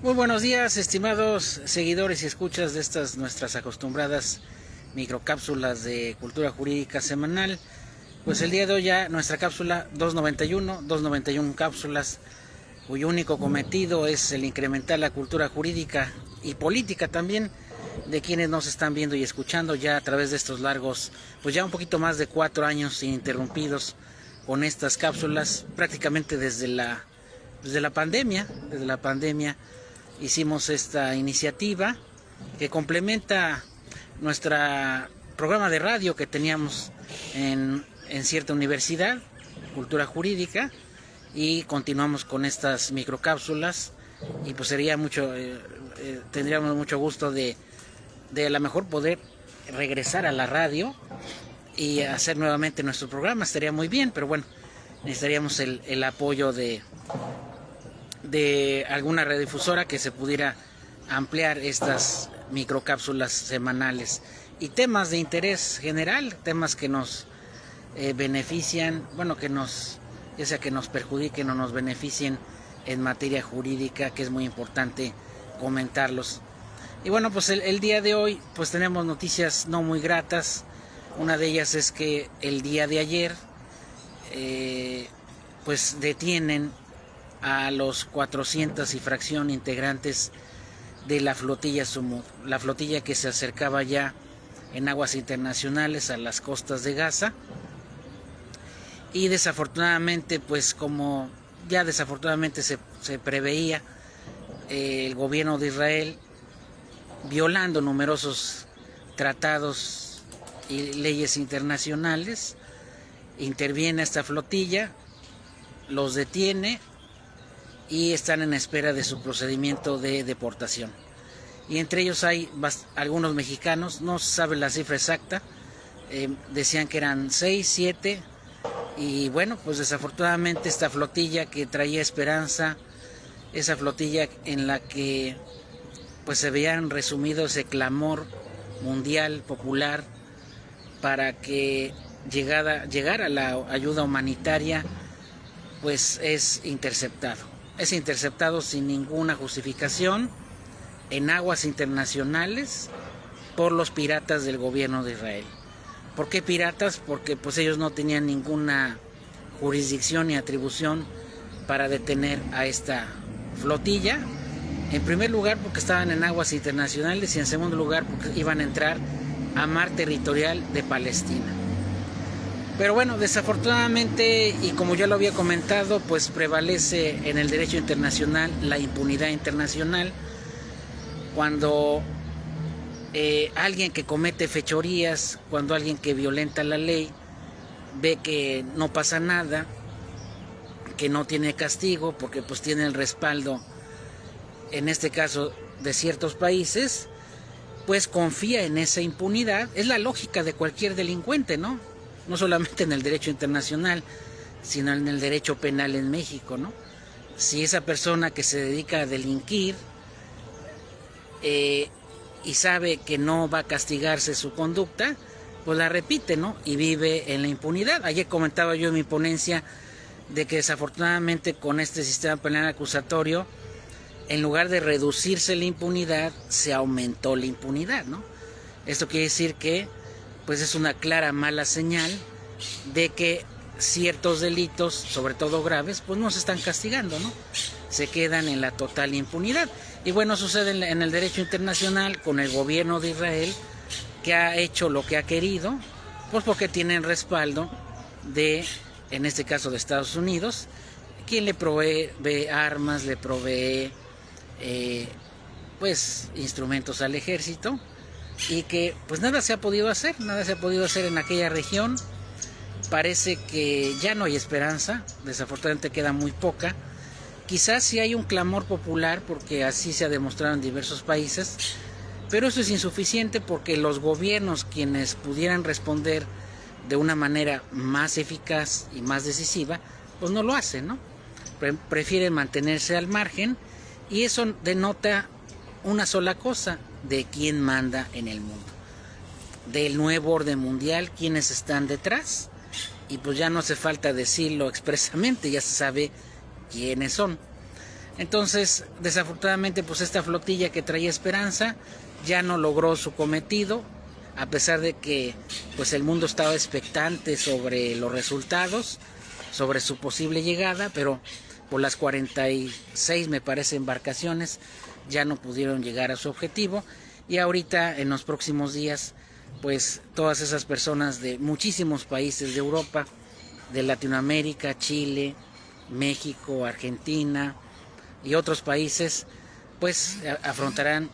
Muy buenos días, estimados seguidores y escuchas de estas nuestras acostumbradas microcápsulas de cultura jurídica semanal. Pues el día de hoy ya nuestra cápsula 291 cápsulas, cuyo único cometido es el incrementar la cultura jurídica y política también de quienes nos están viendo y escuchando ya a través de estos largos, pues ya un poquito más de 4 años ininterrumpidos con estas cápsulas, prácticamente desde la pandemia. Hicimos esta iniciativa que complementa nuestro programa de radio que teníamos en cierta universidad, Cultura Jurídica, y continuamos con estas microcápsulas y pues tendríamos mucho gusto de a lo mejor poder regresar a la radio y hacer nuevamente nuestro programa. Estaría muy bien, pero bueno, necesitaríamos el apoyo de alguna radiodifusora que se pudiera ampliar estas microcápsulas semanales y temas de interés general, temas que nos benefician, ya sea que nos perjudiquen o nos beneficien en materia jurídica, que es muy importante comentarlos. Y bueno, pues el día de hoy pues tenemos noticias no muy gratas. Una de ellas es que el día de ayer pues detienen a los 400 y fracción integrantes de la flotilla Sumud, la flotilla que se acercaba ya en aguas internacionales a las costas de Gaza. Y desafortunadamente, pues como ya desafortunadamente se preveía, el gobierno de Israel, violando numerosos tratados y leyes internacionales, interviene esta flotilla, los detiene y están en espera de su procedimiento de deportación. Y entre ellos hay algunos mexicanos, no se sabe la cifra exacta, decían que eran 6, 7, y bueno, pues desafortunadamente esta flotilla que traía esperanza, esa flotilla en la que pues se veían resumido ese clamor mundial, popular, para que llegara la ayuda humanitaria, pues es interceptado sin ninguna justificación en aguas internacionales por los piratas del gobierno de Israel. ¿Por qué piratas? Porque pues ellos no tenían ninguna jurisdicción ni atribución para detener a esta flotilla. En primer lugar porque estaban en aguas internacionales y en segundo lugar porque iban a entrar a mar territorial de Palestina. Pero bueno, desafortunadamente, y como ya lo había comentado, pues prevalece en el derecho internacional la impunidad internacional. Cuando alguien que comete fechorías, cuando alguien que violenta la ley, ve que no pasa nada, que no tiene castigo, porque pues tiene el respaldo, en este caso, de ciertos países, pues confía en esa impunidad. Es la lógica de cualquier delincuente, ¿no? No solamente en el derecho internacional, sino en el derecho penal en México, ¿no? Si esa persona que se dedica a delinquir y sabe que no va a castigarse su conducta, pues la repite, ¿no? Y vive en la impunidad. Ayer comentaba yo en mi ponencia de que desafortunadamente con este sistema penal acusatorio, en lugar de reducirse la impunidad, se aumentó la impunidad, ¿no? Esto quiere decir que pues es una clara mala señal de que ciertos delitos, sobre todo graves, pues no se están castigando, ¿no? Se quedan en la total impunidad. Y bueno, sucede en el derecho internacional con el gobierno de Israel, que ha hecho lo que ha querido, pues porque tienen respaldo en este caso de Estados Unidos, quien le provee armas, le provee pues instrumentos al ejército, y que pues nada se ha podido hacer en aquella región. Parece que ya no hay esperanza, desafortunadamente queda muy poca. Quizás sí hay un clamor popular, porque así se ha demostrado en diversos países, pero eso es insuficiente porque los gobiernos, quienes pudieran responder de una manera más eficaz y más decisiva, pues no lo hacen, ¿no? Prefieren mantenerse al margen, y eso denota una sola cosa: de quién manda en el mundo, del nuevo orden mundial, quiénes están detrás. Y pues ya no hace falta decirlo expresamente, ya se sabe quiénes son. Entonces, desafortunadamente, pues esta flotilla que traía esperanza ya no logró su cometido, a pesar de que pues el mundo estaba expectante sobre los resultados, sobre su posible llegada, pero por las 46, me parece, embarcaciones ya no pudieron llegar a su objetivo. Y ahorita, en los próximos días, pues todas esas personas de muchísimos países de Europa, de Latinoamérica, Chile, México, Argentina y otros países, pues afrontarán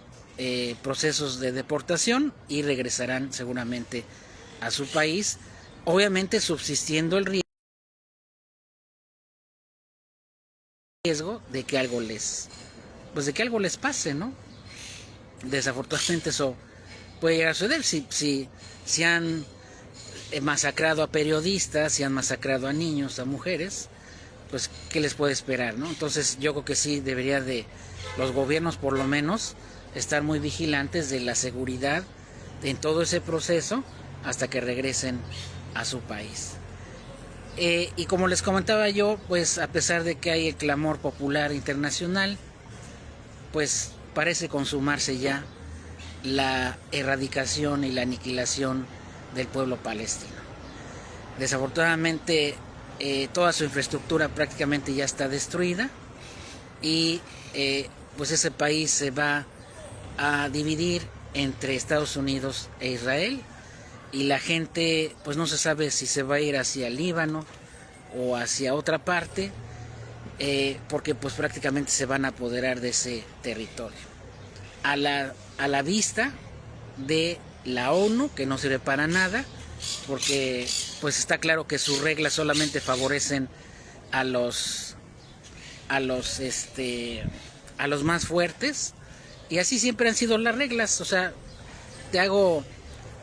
procesos de deportación y regresarán seguramente a su país, obviamente subsistiendo el riesgo de que algo les pase, ¿no? Desafortunadamente eso puede llegar a suceder. Si han masacrado a periodistas, si han masacrado a niños, a mujeres, pues qué les puede esperar, ¿no? Entonces yo creo que sí debería de los gobiernos por lo menos estar muy vigilantes de la seguridad en todo ese proceso hasta que regresen a su país. Y como les comentaba yo, pues a pesar de que hay el clamor popular internacional, pues parece consumarse ya la erradicación y la aniquilación del pueblo palestino. Desafortunadamente toda su infraestructura prácticamente ya está destruida y pues ese país se va a dividir entre Estados Unidos e Israel, y la gente pues no se sabe si se va a ir hacia el Líbano o hacia otra parte, porque pues prácticamente se van a apoderar de ese territorio a la vista de la ONU, que no sirve para nada, porque pues está claro que sus reglas solamente favorecen a los más fuertes, y así siempre han sido las reglas. O sea, te hago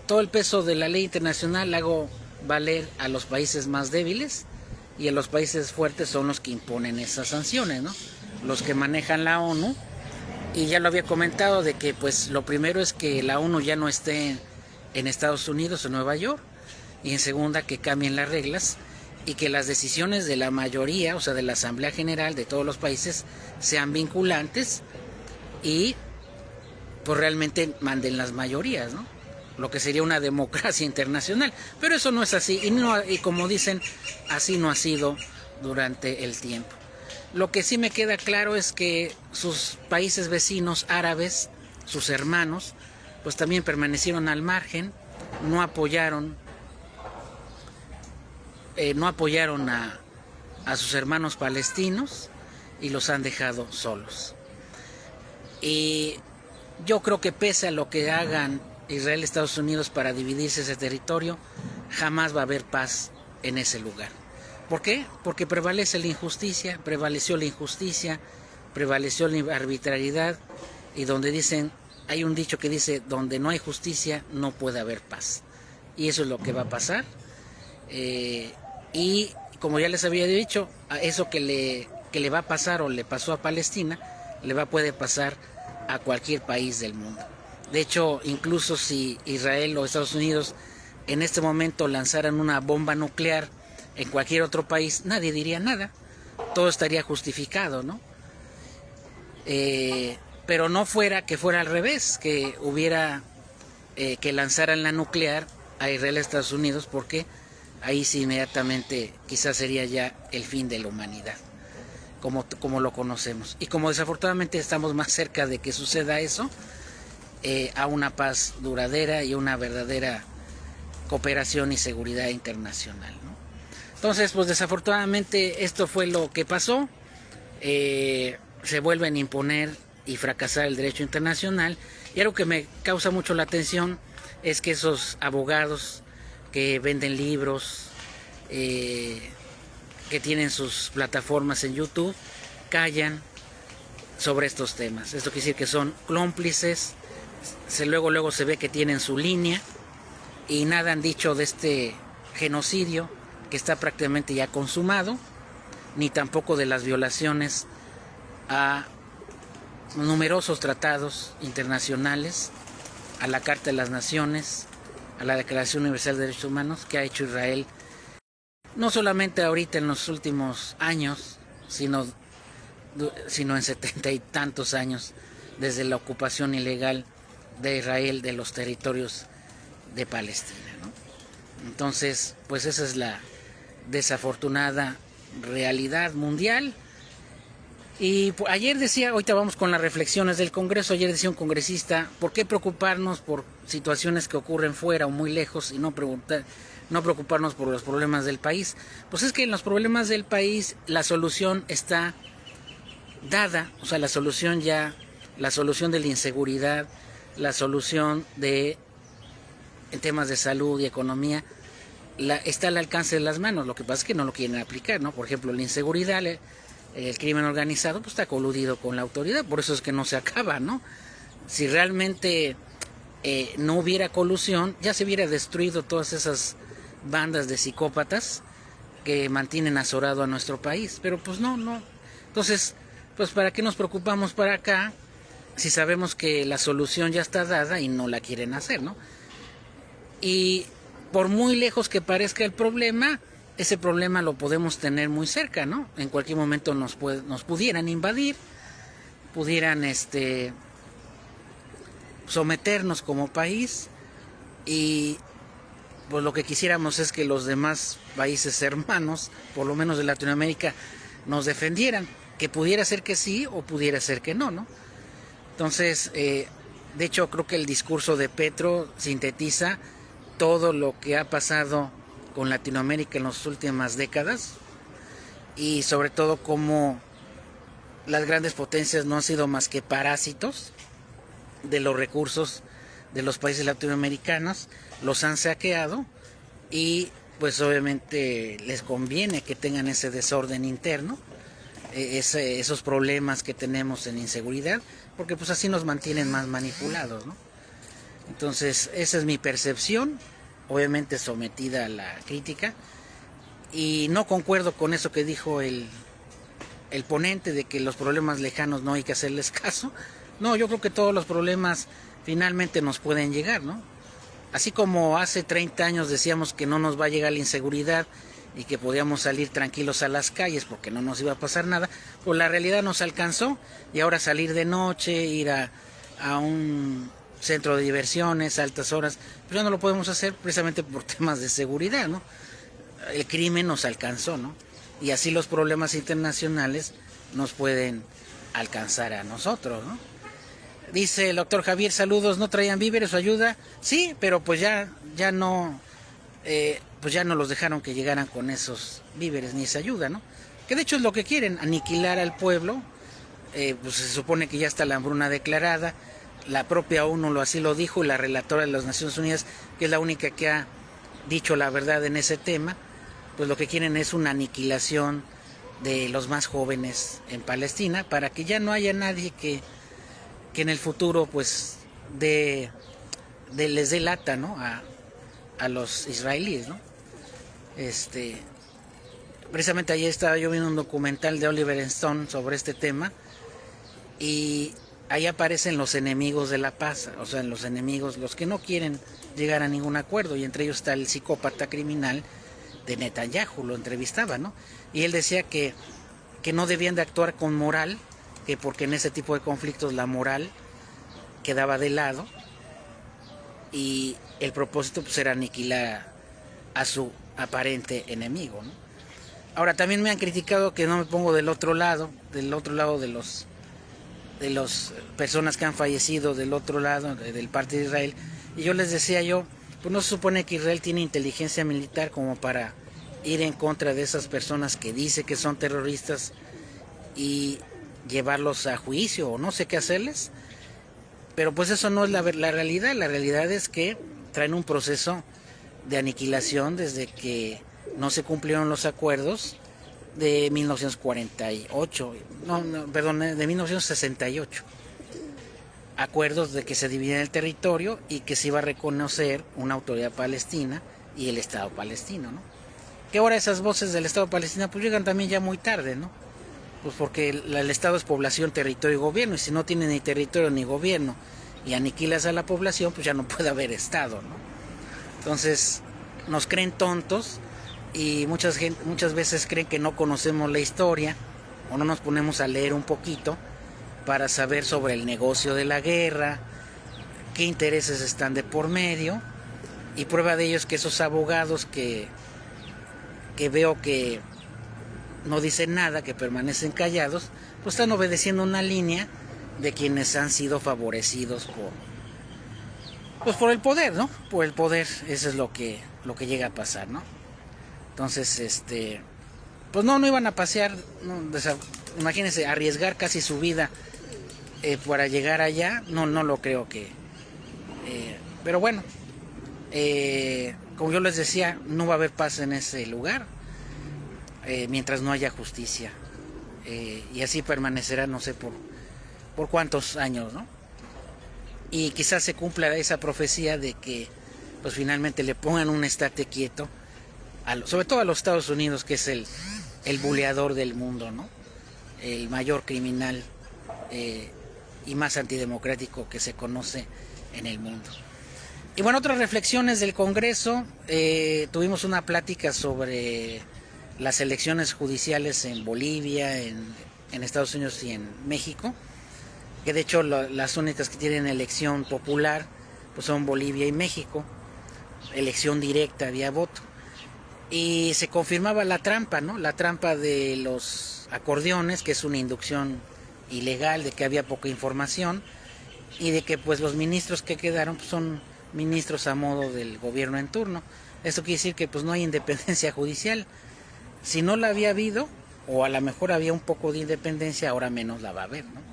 todo el peso de la ley internacional, hago valer a los países más débiles, y a los países fuertes son los que imponen esas sanciones, ¿no? Los que manejan la ONU. Y ya lo había comentado de que pues lo primero es que la ONU ya no esté en Estados Unidos o Nueva York, y en segunda que cambien las reglas y que las decisiones de la mayoría, o sea de la Asamblea General de todos los países, sean vinculantes y pues realmente manden las mayorías, ¿no? Lo que sería una democracia internacional, pero eso no es así, y como dicen, así no ha sido durante el tiempo. Lo que sí me queda claro es que sus países vecinos árabes, sus hermanos, pues también permanecieron al margen, no apoyaron a sus hermanos palestinos y los han dejado solos. Y yo creo que pese a lo que hagan Israel y Estados Unidos para dividirse ese territorio, jamás va a haber paz en ese lugar. ¿Por qué? Porque prevaleció la injusticia, prevaleció la arbitrariedad, y hay un dicho que dice, donde no hay justicia no puede haber paz. Y eso es lo que va a pasar. Y como ya les había dicho, a eso que le va a pasar o le pasó a Palestina, puede pasar a cualquier país del mundo. De hecho, incluso si Israel o Estados Unidos en este momento lanzaran una bomba nuclear en cualquier otro país, nadie diría nada, todo estaría justificado, ¿no? Pero no fuera que fuera al revés, que que lanzaran la nuclear a Israel y Estados Unidos, porque ahí sí inmediatamente quizás sería ya el fin de la humanidad, como lo conocemos. Y como desafortunadamente estamos más cerca de que suceda eso, a una paz duradera y una verdadera cooperación y seguridad internacional, ¿no? Entonces, pues desafortunadamente esto fue lo que pasó. Se vuelven a imponer y fracasar el derecho internacional. Y algo que me causa mucho la atención es que esos abogados que venden libros, que tienen sus plataformas en YouTube, callan sobre estos temas. Esto quiere decir que son cómplices. Luego se ve que tienen su línea, y nada han dicho de este genocidio que está prácticamente ya consumado, ni tampoco de las violaciones a numerosos tratados internacionales, a la Carta de las Naciones, a la Declaración Universal de Derechos Humanos que ha hecho Israel, no solamente ahorita en los últimos años, sino sino en 70 y tantos años desde la ocupación ilegal de Israel de los territorios de Palestina, ¿no? Entonces, pues esa es la desafortunada realidad mundial. Y ayer decía, ahorita vamos con las reflexiones del Congreso, ayer decía un congresista, ¿por qué preocuparnos por situaciones que ocurren fuera o muy lejos y no preocuparnos por los problemas del país? Pues es que en los problemas del país la solución está dada, o sea, la solución de la inseguridad, la solución en temas de salud y economía, está al alcance de las manos. Lo que pasa es que no lo quieren aplicar, ¿no? Por ejemplo, la inseguridad, el crimen organizado, pues está coludido con la autoridad, por eso es que no se acaba, ¿no? Si realmente no hubiera colusión, ya se hubiera destruido todas esas bandas de psicópatas que mantienen azorado a nuestro país, pero pues no. Entonces, pues ¿para qué nos preocupamos para acá si sabemos que la solución ya está dada y no la quieren hacer, ¿no? Y por muy lejos que parezca el problema, ese problema lo podemos tener muy cerca, ¿no? En cualquier momento nos pudieran invadir, pudieran someternos como país, y pues lo que quisiéramos es que los demás países hermanos, por lo menos de Latinoamérica, nos defendieran, que pudiera ser que sí o pudiera ser que no, ¿no? Entonces, de hecho, creo que el discurso de Petro sintetiza todo lo que ha pasado con Latinoamérica en las últimas décadas, y sobre todo cómo las grandes potencias no han sido más que parásitos de los recursos de los países latinoamericanos, los han saqueado, y pues obviamente les conviene que tengan ese desorden interno, esos problemas que tenemos en inseguridad, porque pues así nos mantienen más manipulados, ¿no? Entonces, esa es mi percepción, obviamente sometida a la crítica, y no concuerdo con eso que dijo el ponente de que los problemas lejanos no hay que hacerles caso. No, yo creo que todos los problemas finalmente nos pueden llegar, ¿no? Así como hace 30 años decíamos que no nos va a llegar la inseguridad y que podíamos salir tranquilos a las calles porque no nos iba a pasar nada, pues la realidad nos alcanzó, y ahora salir de noche, ir a un centro de diversiones a altas horas, pues ya no lo podemos hacer precisamente por temas de seguridad, ¿no? El crimen nos alcanzó, ¿no? Y así los problemas internacionales nos pueden alcanzar a nosotros, ¿no? Dice el doctor Javier, saludos, ¿no traían víveres o ayuda? Sí, pero pues ya no los dejaron que llegaran con esos víveres ni esa ayuda, ¿no? Que de hecho es lo que quieren, aniquilar al pueblo. Pues se supone que ya está la hambruna declarada, la propia ONU así lo dijo, y la relatora de las Naciones Unidas, que es la única que ha dicho la verdad en ese tema, pues lo que quieren es una aniquilación de los más jóvenes en Palestina, para que ya no haya nadie que en el futuro pues les dé lata, ¿no? a los israelíes, ¿no? Precisamente ayer estaba yo viendo un documental de Oliver Stone sobre este tema, y ahí aparecen los enemigos de la paz, o sea, los enemigos, los que no quieren llegar a ningún acuerdo, y entre ellos está el psicópata criminal de Netanyahu, lo entrevistaba, ¿no? Y él decía que no debían de actuar con moral, que porque en ese tipo de conflictos la moral quedaba de lado, y el propósito pues era aniquilar a su aparente enemigo, ¿no? Ahora, también me han criticado que no me pongo del otro lado de las personas que han fallecido del otro lado, del parte de Israel, y yo les decía pues no se supone que Israel tiene inteligencia militar como para ir en contra de esas personas que dice que son terroristas y llevarlos a juicio, o no sé qué hacerles. Pero pues eso no es la realidad. La realidad es que traen un proceso de aniquilación desde que no se cumplieron los acuerdos de 1948, de 1968. Acuerdos de que se dividía el territorio y que se iba a reconocer una autoridad palestina y el Estado palestino, ¿no? Que ahora esas voces del Estado palestino pues llegan también ya muy tarde, ¿no? Pues porque el Estado es población, territorio y gobierno, y si no tiene ni territorio ni gobierno y aniquilas a la población, pues ya no puede haber Estado, ¿no? Entonces nos creen tontos, y muchas veces creen que no conocemos la historia o no nos ponemos a leer un poquito para saber sobre el negocio de la guerra, qué intereses están de por medio, y prueba de ello es que esos abogados que veo que no dicen nada, que permanecen callados, pues están obedeciendo una línea de quienes han sido favorecidos por el poder, ¿no? Por el poder, eso es lo que llega a pasar, ¿no? Entonces, pues no iban a pasear, no, imagínense, arriesgar casi su vida para llegar allá, no lo creo que... pero bueno, como yo les decía, no va a haber paz en ese lugar mientras no haya justicia. Y así permanecerá, no sé por cuántos años, ¿no? Y quizás se cumpla esa profecía de que pues finalmente le pongan un estate quieto, sobre todo a los Estados Unidos, que es el buleador del mundo, ¿no? El mayor criminal y más antidemocrático que se conoce en el mundo. Y bueno, otras reflexiones del Congreso. Tuvimos una plática sobre las elecciones judiciales en Bolivia, en Estados Unidos y en México, que de hecho las únicas que tienen elección popular pues son Bolivia y México, elección directa vía voto. Y se confirmaba la trampa, ¿no? La trampa de los acordeones, que es una inducción ilegal, de que había poca información y de que pues los ministros que quedaron pues, son ministros a modo del gobierno en turno. Esto quiere decir que pues no hay independencia judicial. Si no la había habido, o a lo mejor había un poco de independencia, ahora menos la va a haber, ¿no?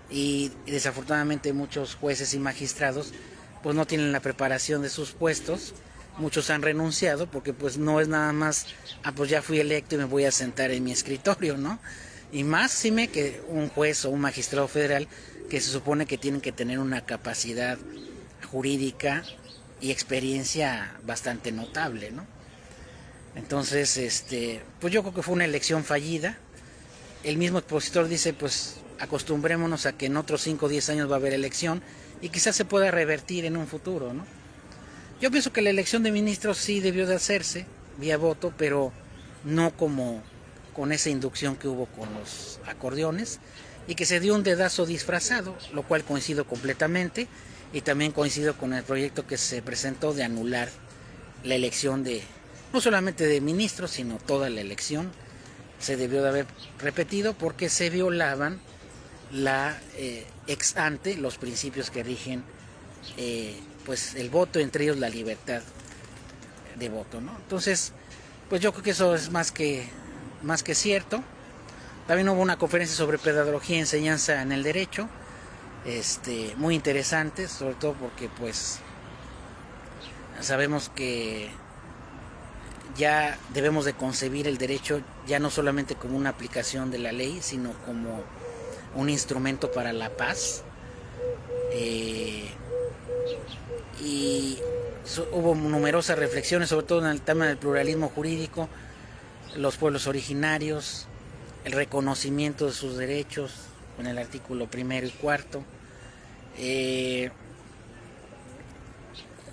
Y desafortunadamente muchos jueces y magistrados pues no tienen la preparación de sus puestos. Muchos han renunciado porque pues no es nada más, pues ya fui electo y me voy a sentar en mi escritorio, ¿no? Y máxime que un juez o un magistrado federal que se supone que tienen que tener una capacidad jurídica y experiencia bastante notable, ¿no? Entonces, pues yo creo que fue una elección fallida. El mismo expositor dice, pues acostumbrémonos a que en otros 5 o 10 años va a haber elección y quizás se pueda revertir en un futuro, ¿no? Yo pienso que la elección de ministros sí debió de hacerse vía voto, pero no como con esa inducción que hubo con los acordeones, y que se dio un dedazo disfrazado, lo cual coincido completamente, y también coincido con el proyecto que se presentó de anular la elección de, no solamente de ministros, sino toda la elección. Se debió de haber repetido porque se violaban la ex ante los principios que rigen pues el voto, entre ellos la libertad de voto, ¿no? Entonces, pues yo creo que eso es más que cierto. También hubo una conferencia sobre pedagogía y enseñanza en el derecho, muy interesante, sobre todo porque pues sabemos que ya debemos de concebir el derecho ya no solamente como una aplicación de la ley, sino como un instrumento para la paz. Y hubo numerosas reflexiones, sobre todo en el tema del pluralismo jurídico, los pueblos originarios, el reconocimiento de sus derechos en el artículo 1 y 4,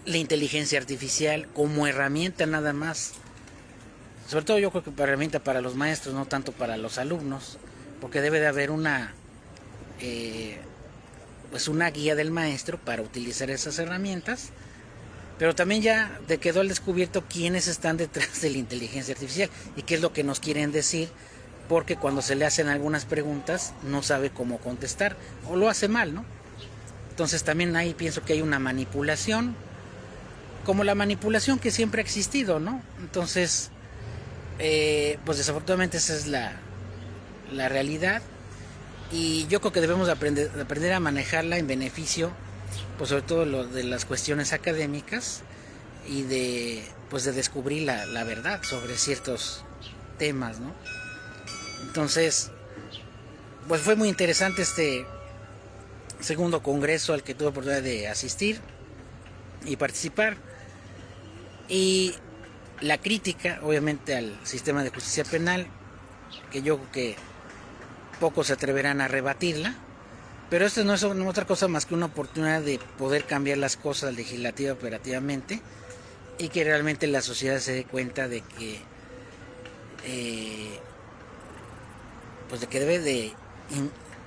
la inteligencia artificial como herramienta nada más, sobre todo yo creo que para herramienta para los maestros, no tanto para los alumnos, porque debe de haber una guía del maestro para utilizar esas herramientas, pero también ya quedó al descubierto quiénes están detrás de la inteligencia artificial y qué es lo que nos quieren decir, porque cuando se le hacen algunas preguntas no sabe cómo contestar o lo hace mal, ¿no? Entonces también ahí pienso que hay una manipulación, como la manipulación que siempre ha existido, ¿no? Entonces, pues desafortunadamente esa es la realidad. Y yo creo que debemos aprender a manejarla en beneficio, pues sobre todo de las cuestiones académicas y de descubrir la verdad sobre ciertos temas, ¿no? Entonces, pues fue muy interesante este segundo congreso al que tuve oportunidad de asistir y participar. Y la crítica, obviamente, al sistema de justicia penal, que yo creo que pocos se atreverán a rebatirla, pero esto no es otra cosa más que una oportunidad de poder cambiar las cosas legislativa operativamente y que realmente la sociedad se dé cuenta de que pues de que debe de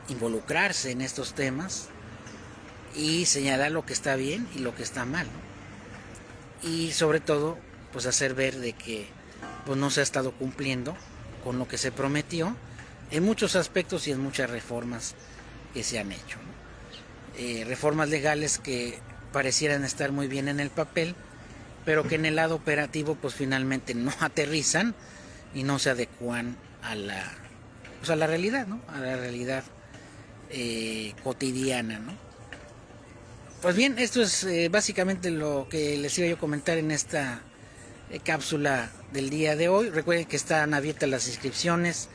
involucrarse en estos temas y señalar lo que está bien y lo que está mal, ¿no? Y sobre todo pues hacer ver de que pues no se ha estado cumpliendo con lo que se prometió en muchos aspectos y en muchas reformas que se han hecho, ¿no? Reformas legales que parecieran estar muy bien en el papel, pero que en el lado operativo pues finalmente no aterrizan y no se adecuan a la realidad, ¿no? A la realidad cotidiana, ¿no? Pues bien, esto es básicamente lo que les iba yo a comentar en esta cápsula del día de hoy. Recuerden que están abiertas las inscripciones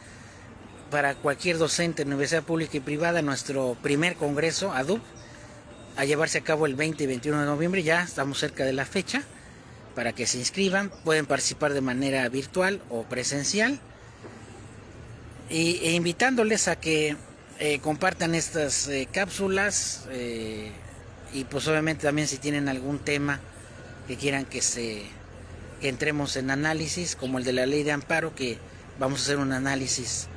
para cualquier docente en universidad pública y privada. Nuestro primer congreso, ADUP, a llevarse a cabo el 20 y 21 de noviembre, ya estamos cerca de la fecha, para que se inscriban. Pueden participar de manera virtual o presencial, e invitándoles a que compartan estas cápsulas, y pues obviamente también si tienen algún tema que quieran que entremos en análisis, como el de la ley de amparo, que vamos a hacer un análisis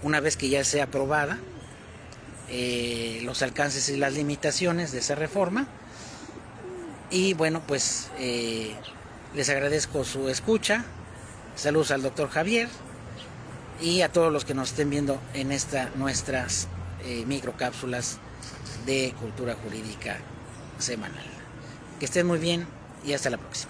una vez que ya sea aprobada, los alcances y las limitaciones de esa reforma. Y bueno, pues les agradezco su escucha. Saludos al doctor Javier y a todos los que nos estén viendo en nuestras microcápsulas de cultura jurídica semanal. Que estén muy bien y hasta la próxima.